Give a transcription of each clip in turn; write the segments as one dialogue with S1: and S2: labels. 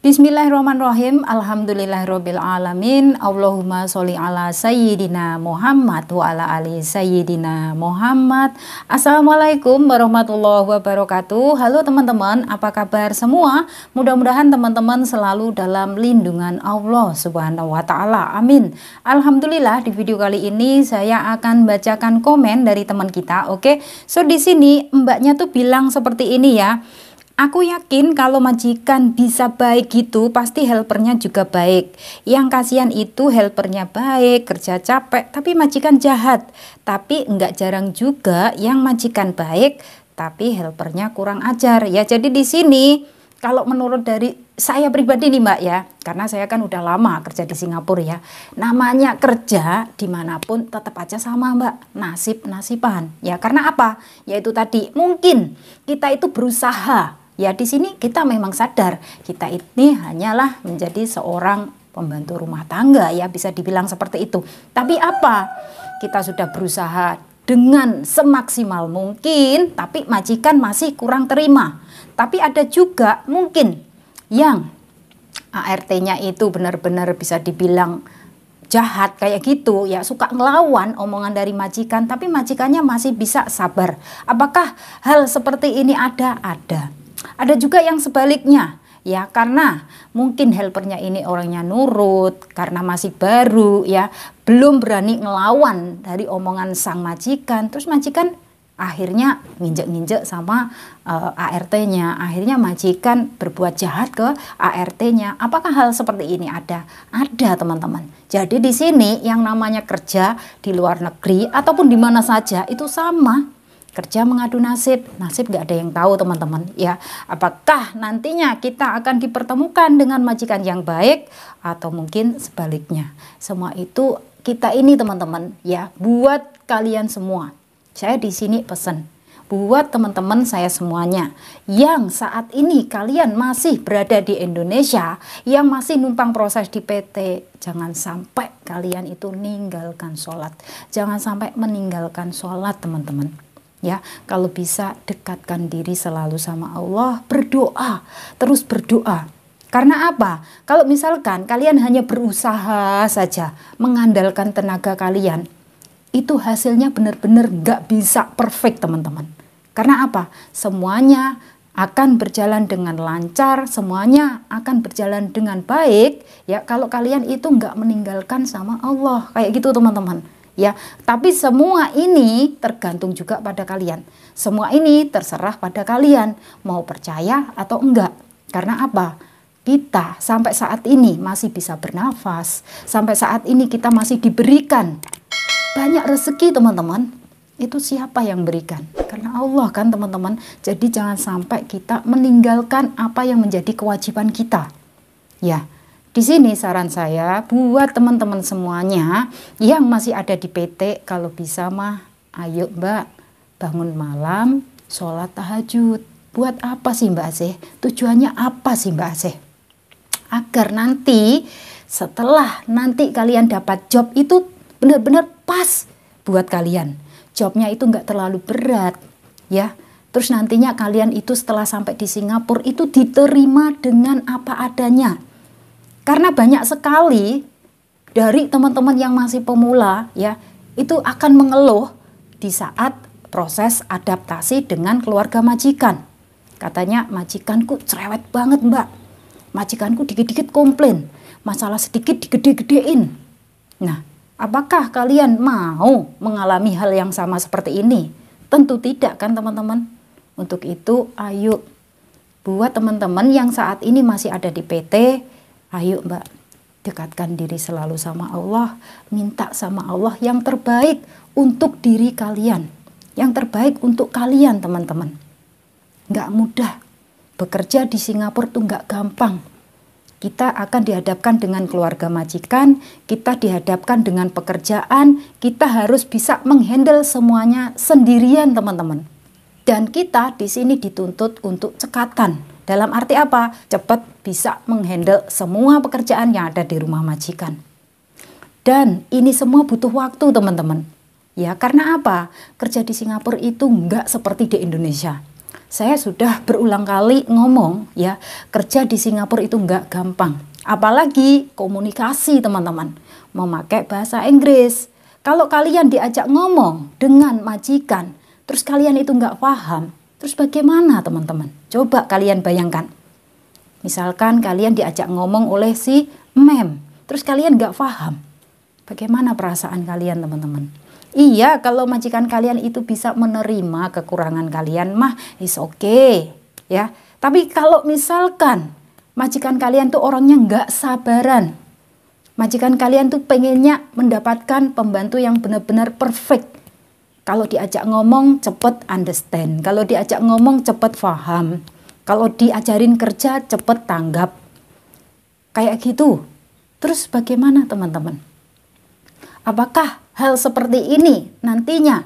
S1: Bismillahirrahmanirrahim. Alhamdulillahirabbil alamin. Allahumma sholli ala sayyidina Muhammad wa ala ali sayyidina Muhammad. Assalamualaikum warahmatullahi wabarakatuh. Halo teman-teman, apa kabar semua? Mudah-mudahan teman-teman selalu dalam lindungan Allah Subhanahu wa taala. Amin. Alhamdulillah, di video kali ini saya akan bacakan komen dari teman kita. Oke. So di sini mbaknya tuh bilang seperti ini ya. Aku yakin kalau majikan bisa baik gitu, pasti helpernya juga baik. Yang kasihan itu helpernya baik, kerja capek, tapi majikan jahat. Tapi enggak jarang juga yang majikan baik, tapi helpernya kurang ajar. Ya, jadi di sini kalau menurut dari saya pribadi nih Mbak ya, karena saya kan udah lama kerja di Singapura ya. Namanya kerja dimanapun tetap aja sama Mbak, nasib-nasiban. Ya karena apa? Yaitu tadi mungkin kita itu berusaha. Ya di sini kita memang sadar kita ini hanyalah menjadi seorang pembantu rumah tangga ya, bisa dibilang seperti itu. Tapi apa? Kita sudah berusaha dengan semaksimal mungkin, tapi majikan masih kurang terima. Tapi ada juga mungkin yang ART-nya itu benar-benar bisa dibilang jahat kayak gitu ya, suka ngelawan omongan dari majikan, tapi majikannya masih bisa sabar. Apakah hal seperti ini ada? Ada juga yang sebaliknya ya, karena mungkin helpernya ini orangnya nurut karena masih baru ya, belum berani ngelawan dari omongan sang majikan, terus majikan akhirnya nginjek-nginjek sama ART-nya, akhirnya majikan berbuat jahat ke ART-nya. Apakah hal seperti ini ada? Ada teman-teman. Jadi di sini yang namanya kerja di luar negeri ataupun di mana saja itu sama. Kerja mengadu nasib gak ada yang tahu teman-teman ya. Apakah nantinya kita akan dipertemukan dengan majikan yang baik atau mungkin sebaliknya. Semua itu kita ini teman-teman ya, buat kalian semua. Saya di sini pesan buat teman-teman saya semuanya yang saat ini kalian masih berada di Indonesia, yang masih numpang proses di PT, jangan sampai kalian itu meninggalkan sholat. Jangan sampai meninggalkan sholat teman-teman. Ya, kalau bisa dekatkan diri selalu sama Allah, berdoa, terus berdoa. Karena apa? Kalau misalkan kalian hanya berusaha saja, mengandalkan tenaga kalian, itu hasilnya benar-benar gak bisa perfect teman-teman. Karena apa? Semuanya akan berjalan dengan lancar, semuanya akan berjalan dengan baik, ya kalau kalian itu gak meninggalkan sama Allah, kayak gitu teman-teman. Ya, tapi semua ini tergantung juga pada kalian. Semua ini terserah pada kalian mau percaya atau enggak. Karena apa? Kita sampai saat ini masih bisa bernafas. Sampai saat ini kita masih diberikan banyak rezeki teman-teman. Itu siapa yang berikan? Karena Allah kan teman-teman. Jadi jangan sampai kita meninggalkan apa yang menjadi kewajiban kita. Ya. Di sini saran saya buat teman-teman semuanya yang masih ada di PT, kalau bisa mah ayo Mbak bangun malam, sholat tahajud. Buat apa sih Mbak Asih? Tujuannya apa sih Mbak Asih? Agar nanti setelah nanti kalian dapat job itu benar-benar pas buat kalian. Jobnya itu nggak terlalu berat ya. Terus nantinya kalian itu setelah sampai di Singapura itu diterima dengan apa adanya. Karena banyak sekali dari teman-teman yang masih pemula ya, itu akan mengeluh di saat proses adaptasi dengan keluarga majikan. Katanya majikanku cerewet banget Mbak, majikanku dikit-dikit komplain, masalah sedikit digede-gedein. Nah, apakah kalian mau mengalami hal yang sama seperti ini? Tentu tidak kan teman-teman. Untuk itu ayo buat teman-teman yang saat ini masih ada di PT, ayo Mbak, dekatkan diri selalu sama Allah, minta sama Allah yang terbaik untuk diri kalian, yang terbaik untuk kalian teman-teman. Nggak mudah, bekerja di Singapura tuh nggak gampang. Kita akan dihadapkan dengan keluarga majikan, kita dihadapkan dengan pekerjaan, kita harus bisa menghandle semuanya sendirian teman-teman. Dan kita di sini dituntut untuk cekatan. Dalam arti apa? Cepat bisa menghandle semua pekerjaan yang ada di rumah majikan. Dan ini semua butuh waktu teman-teman. Ya karena apa? Kerja di Singapura itu nggak seperti di Indonesia. Saya sudah berulang kali ngomong ya, kerja di Singapura itu nggak gampang. Apalagi komunikasi teman-teman, memakai bahasa Inggris. Kalau kalian diajak ngomong dengan majikan, terus kalian itu nggak paham, terus bagaimana teman-teman? Coba kalian bayangkan. Misalkan kalian diajak ngomong oleh si mem, terus kalian nggak paham. Bagaimana perasaan kalian teman-teman? Iya, kalau majikan kalian itu bisa menerima kekurangan kalian mah is okay ya. Tapi kalau misalkan majikan kalian tuh orangnya nggak sabaran, majikan kalian tuh pengennya mendapatkan pembantu yang benar-benar perfect. Kalau diajak ngomong cepet understand, kalau diajak ngomong cepet paham, kalau diajarin kerja cepet tanggap. Kayak gitu. Terus bagaimana teman-teman? Apakah hal seperti ini nantinya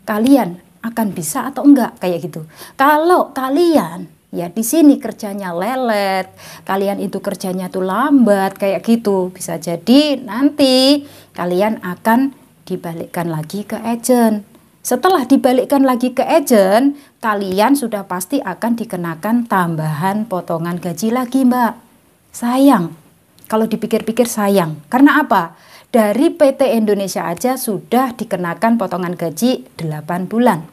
S1: kalian akan bisa atau enggak kayak gitu? Kalau kalian ya di sini kerjanya lelet, kalian itu kerjanya tuh lambat kayak gitu, bisa jadi nanti kalian akan dibalikkan lagi ke agent. Setelah dibalikkan lagi ke agent, kalian sudah pasti akan dikenakan tambahan potongan gaji lagi, Mbak. Sayang. Kalau dipikir-pikir sayang. Karena apa? Dari PT Indonesia aja sudah dikenakan potongan gaji 8 bulan.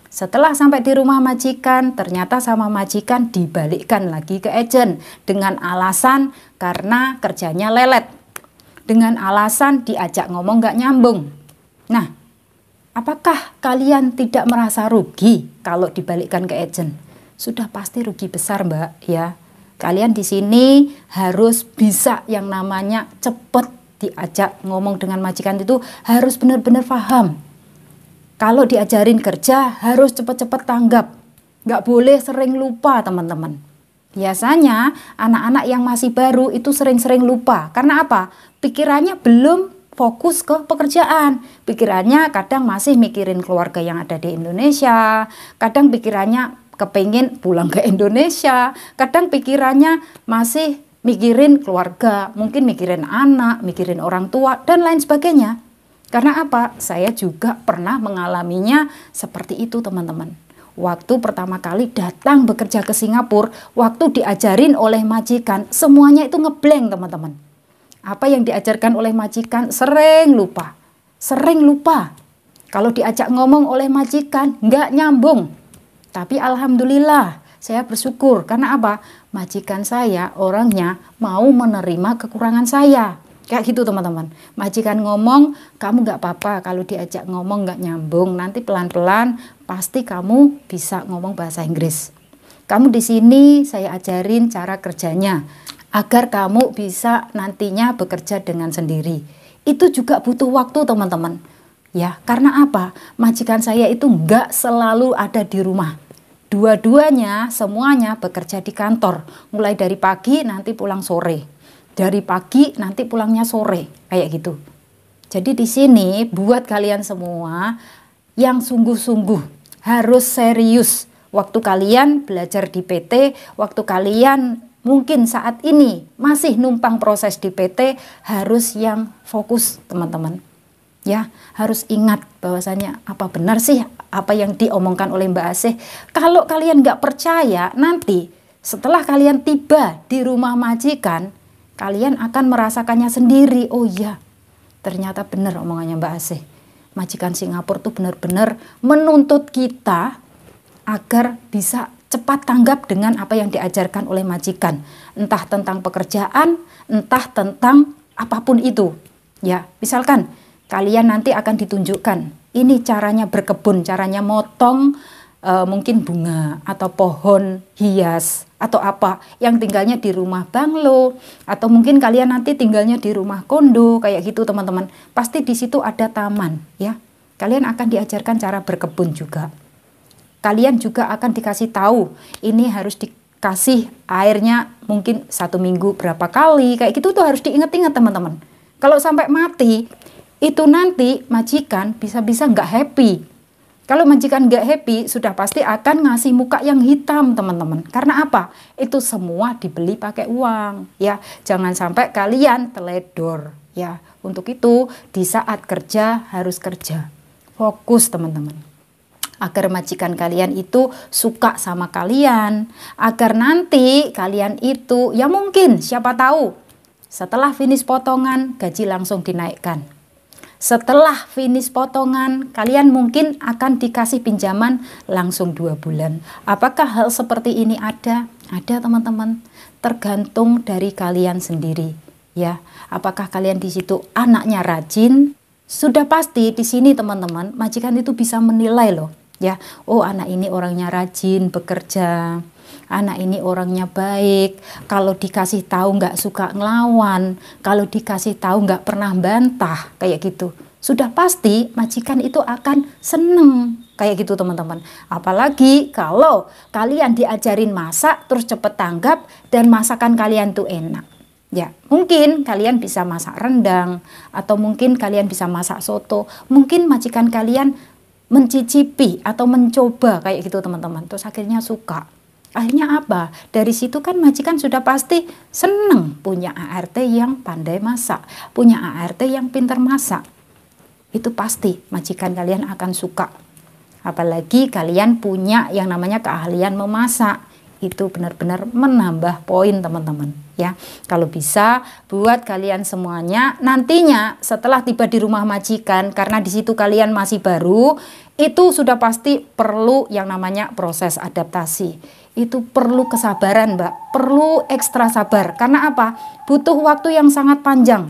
S1: Setelah sampai di rumah majikan, ternyata sama majikan dibalikkan lagi ke agent dengan alasan karena kerjanya lelet. Dengan alasan diajak ngomong gak nyambung. Nah, apakah kalian tidak merasa rugi kalau dibalikkan ke agent? Sudah pasti rugi besar, Mbak, ya. Kalian di sini harus bisa yang namanya cepet diajak ngomong dengan majikan itu harus benar-benar paham. Kalau diajarin kerja harus cepat-cepat tanggap. Nggak boleh sering lupa teman-teman. Biasanya anak-anak yang masih baru itu sering-sering lupa. Karena apa? Pikirannya belum fokus ke pekerjaan. Pikirannya kadang masih mikirin keluarga yang ada di Indonesia. Kadang pikirannya kepingin pulang ke Indonesia. Kadang pikirannya masih mikirin keluarga, mungkin mikirin anak, mikirin orang tua, dan lain sebagainya. Karena apa? Saya juga pernah mengalaminya seperti itu teman-teman. Waktu pertama kali datang bekerja ke Singapura, waktu diajarin oleh majikan, semuanya itu ngeblank teman-teman. Apa yang diajarkan oleh majikan sering lupa. Sering lupa. Kalau diajak ngomong oleh majikan, nggak nyambung. Tapi alhamdulillah, saya bersyukur. Karena apa? Majikan saya orangnya mau menerima kekurangan saya. Kayak gitu teman-teman. Majikan ngomong, kamu nggak apa-apa kalau diajak ngomong nggak nyambung. Nanti pelan-pelan pasti kamu bisa ngomong bahasa Inggris. Kamu di sini saya ajarin cara kerjanya agar kamu bisa nantinya bekerja dengan sendiri. Itu juga butuh waktu teman-teman. Ya, karena apa? Majikan saya itu nggak selalu ada di rumah. Dua-duanya semuanya bekerja di kantor. Mulai dari pagi nanti pulang sore. Dari pagi nanti pulangnya sore. Kayak gitu. Jadi di sini buat kalian semua yang sungguh-sungguh harus serius. Waktu kalian belajar di PT, waktu kalian mungkin saat ini masih numpang proses di PT, harus yang fokus teman-teman. Ya, harus ingat bahwasanya apa benar sih apa yang diomongkan oleh Mbak Asih. Kalau kalian nggak percaya, nanti setelah kalian tiba di rumah majikan, kalian akan merasakannya sendiri. Oh iya, ternyata benar omongannya Mbak Asih. Majikan Singapura tuh benar-benar menuntut kita agar bisa cepat tanggap dengan apa yang diajarkan oleh majikan. Entah tentang pekerjaan, entah tentang apapun itu. Ya, misalkan kalian nanti akan ditunjukkan, ini caranya berkebun, caranya motong mungkin bunga atau pohon hias atau apa yang tinggalnya di rumah banglo, atau mungkin kalian nanti tinggalnya di rumah kondo kayak gitu teman-teman. Pasti di situ ada taman ya. Kalian akan diajarkan cara berkebun juga. Kalian juga akan dikasih tahu ini harus dikasih airnya mungkin 1 minggu berapa kali kayak gitu tuh harus diingat-ingat teman-teman. Kalau sampai mati itu nanti majikan bisa-bisa nggak happy. Kalau majikan nggak happy, sudah pasti akan ngasih muka yang hitam, teman-teman. Karena apa? Itu semua dibeli pakai uang, ya. Jangan sampai kalian teledor, ya. Untuk itu, di saat kerja harus kerja. Fokus, teman-teman. agar majikan kalian itu suka sama kalian, agar nanti kalian itu ya mungkin siapa tahu setelah finish potongan gaji langsung dinaikkan. Setelah finish potongan, kalian mungkin akan dikasih pinjaman langsung 2 bulan. Apakah hal seperti ini ada? Ada teman-teman. Tergantung dari kalian sendiri. Ya, apakah kalian di situ anaknya rajin? Sudah pasti di sini teman-teman, majikan itu bisa menilai loh. Ya, oh anak ini orangnya rajin bekerja. Anak ini orangnya baik, kalau dikasih tahu nggak suka ngelawan, kalau dikasih tahu nggak pernah bantah, kayak gitu. Sudah pasti majikan itu akan seneng, kayak gitu teman-teman. Apalagi kalau kalian diajarin masak, terus cepet tanggap, dan masakan kalian tuh enak. Ya, mungkin kalian bisa masak rendang, atau mungkin kalian bisa masak soto, mungkin majikan kalian mencicipi atau mencoba kayak gitu teman-teman, terus akhirnya suka. Akhirnya apa? Dari situ kan majikan sudah pasti seneng punya ART yang pandai masak, punya ART yang pintar masak. Itu pasti majikan kalian akan suka. Apalagi kalian punya yang namanya keahlian memasak. Itu benar-benar menambah poin teman-teman ya. Kalau bisa buat kalian semuanya nantinya setelah tiba di rumah majikan, karena di situ kalian masih baru, itu sudah pasti perlu yang namanya proses adaptasi. Itu perlu kesabaran Mbak, perlu ekstra sabar. Karena apa? Butuh waktu yang sangat panjang.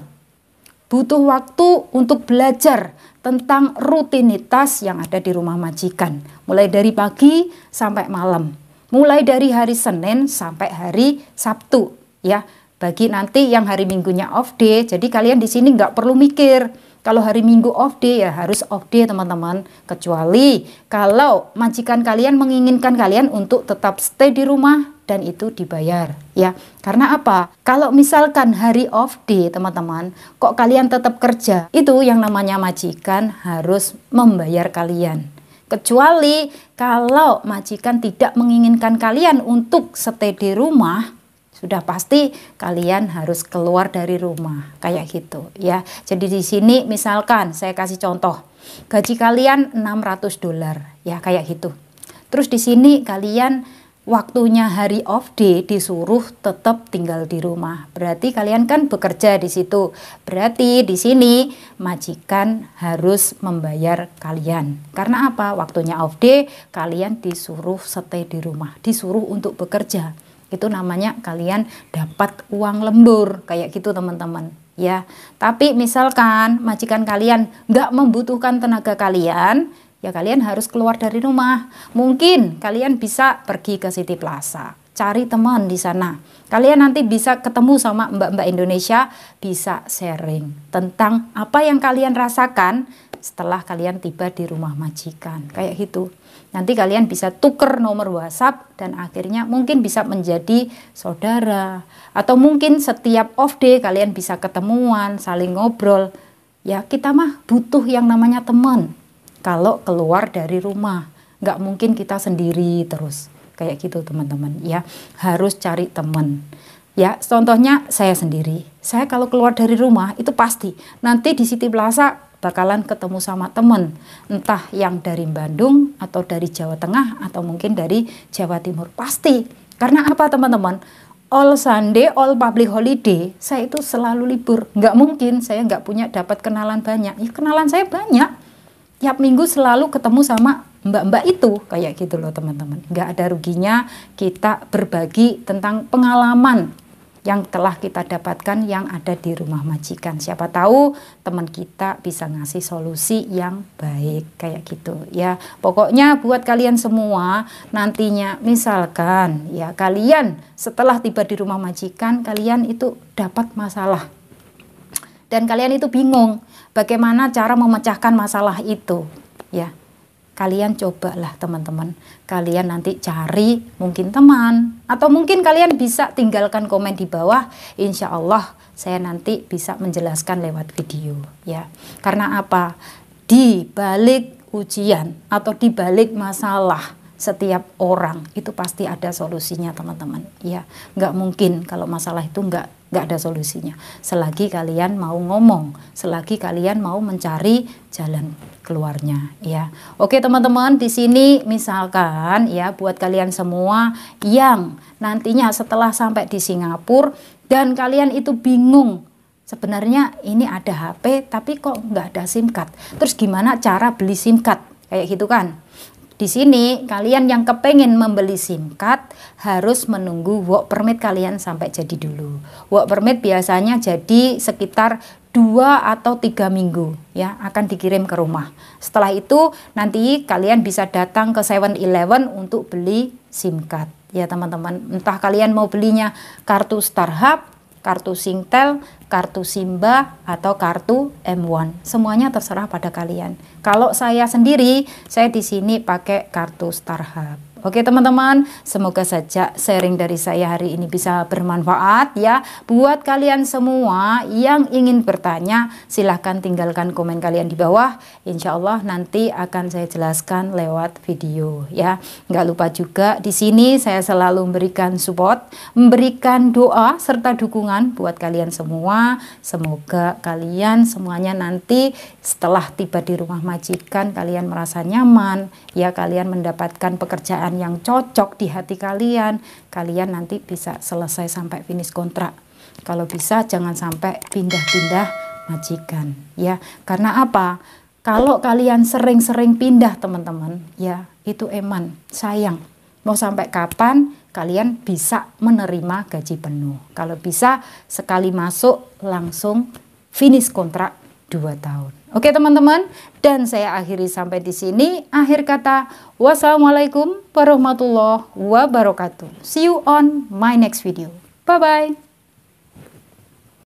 S1: Butuh waktu untuk belajar tentang rutinitas yang ada di rumah majikan. Mulai dari pagi sampai malam. Mulai dari hari Senin sampai hari Sabtu. Ya, bagi nanti yang hari Minggunya off day, jadi kalian di sini nggak perlu mikir. Kalau hari Minggu off day ya harus off day teman-teman. Kecuali kalau majikan kalian menginginkan kalian untuk tetap stay di rumah dan itu dibayar ya. Karena apa? Kalau misalkan hari off day teman-teman, kok kalian tetap kerja, itu yang namanya majikan harus membayar kalian. Kecuali kalau majikan tidak menginginkan kalian untuk stay di rumah, sudah pasti kalian harus keluar dari rumah kayak gitu ya. Jadi di sini misalkan saya kasih contoh, gaji kalian $600 ya kayak gitu. Terus di sini kalian waktunya hari off day disuruh tetap tinggal di rumah. Berarti kalian kan bekerja di situ. Berarti di sini majikan harus membayar kalian. Karena apa? Waktunya off day kalian disuruh stay di rumah, disuruh untuk bekerja. Itu namanya kalian dapat uang lembur kayak gitu teman-teman ya. Tapi misalkan majikan kalian nggak membutuhkan tenaga kalian, ya kalian harus keluar dari rumah. Mungkin kalian bisa pergi ke City Plaza, cari teman di sana. Kalian nanti bisa ketemu sama mbak-mbak Indonesia, bisa sharing tentang apa yang kalian rasakan setelah kalian tiba di rumah majikan kayak gitu. Nanti kalian bisa tuker nomor WhatsApp dan akhirnya mungkin bisa menjadi saudara. Atau mungkin setiap off day kalian bisa ketemuan, saling ngobrol. Ya kita mah butuh yang namanya teman. Kalau keluar dari rumah, nggak mungkin kita sendiri terus. Kayak gitu teman-teman ya, harus cari teman. Ya contohnya saya sendiri. Saya kalau keluar dari rumah itu pasti nanti di City Plaza bakalan ketemu sama temen, entah yang dari Bandung atau dari Jawa Tengah atau mungkin dari Jawa Timur, pasti. Karena apa teman-teman? All Sunday, all public holiday, saya itu selalu libur. Nggak mungkin saya nggak punya dapat kenalan banyak. Ya kenalan saya banyak. Tiap minggu selalu ketemu sama mbak-mbak itu, kayak gitu loh teman-teman. Nggak ada ruginya kita berbagi tentang pengalaman yang telah kita dapatkan yang ada di rumah majikan. Siapa tahu teman kita bisa ngasih solusi yang baik kayak gitu ya. Pokoknya buat kalian semua nantinya misalkan ya kalian setelah tiba di rumah majikan kalian itu dapat masalah dan kalian itu bingung bagaimana cara memecahkan masalah itu ya. Kalian cobalah teman-teman, kalian nanti cari mungkin teman atau mungkin kalian bisa tinggalkan komen di bawah, insya Allah saya nanti bisa menjelaskan lewat video ya. Karena apa? Di balik ujian atau di balik masalah setiap orang itu pasti ada solusinya teman-teman ya. Nggak mungkin kalau masalah itu nggak ada solusinya selagi kalian mau ngomong, selagi kalian mau mencari jalan keluarnya ya. Oke teman-teman, di sini misalkan ya buat kalian semua yang nantinya setelah sampai di Singapura dan kalian itu bingung, sebenarnya ini ada HP tapi kok nggak ada SIM card, terus gimana cara beli SIM card kayak gitu kan. Di sini kalian yang kepengen membeli SIM card harus menunggu work permit kalian sampai jadi dulu. Work permit biasanya jadi sekitar 2 atau 3 minggu ya, akan dikirim ke rumah. Setelah itu nanti kalian bisa datang ke 7-Eleven untuk beli SIM card ya teman-teman. Entah kalian mau belinya kartu Starhub, kartu Singtel, kartu Simba, atau kartu M1. Semuanya terserah pada kalian. Kalau saya sendiri, saya di sini pakai kartu Starhub. Oke teman-teman, semoga saja sharing dari saya hari ini bisa bermanfaat ya. Buat kalian semua yang ingin bertanya, silahkan tinggalkan komen kalian di bawah. Insya Allah nanti akan saya jelaskan lewat video ya. Nggak lupa juga di sini saya selalu memberikan support, memberikan doa serta dukungan buat kalian semua. Semoga kalian semuanya nanti setelah tiba di rumah majikan kalian merasa nyaman ya, kalian mendapatkan pekerjaan yang cocok di hati kalian, kalian nanti bisa selesai sampai finish kontrak. Kalau bisa jangan sampai pindah-pindah majikan ya. Karena apa? Kalau kalian sering-sering pindah teman-teman ya, itu eman, sayang. Mau sampai kapan kalian bisa menerima gaji penuh? Kalau bisa sekali masuk langsung finish kontrak 2 tahun. Oke teman-teman, dan saya akhiri sampai di sini. Akhir kata, wassalamualaikum warahmatullahi wabarakatuh. See you on my next video. Bye-bye.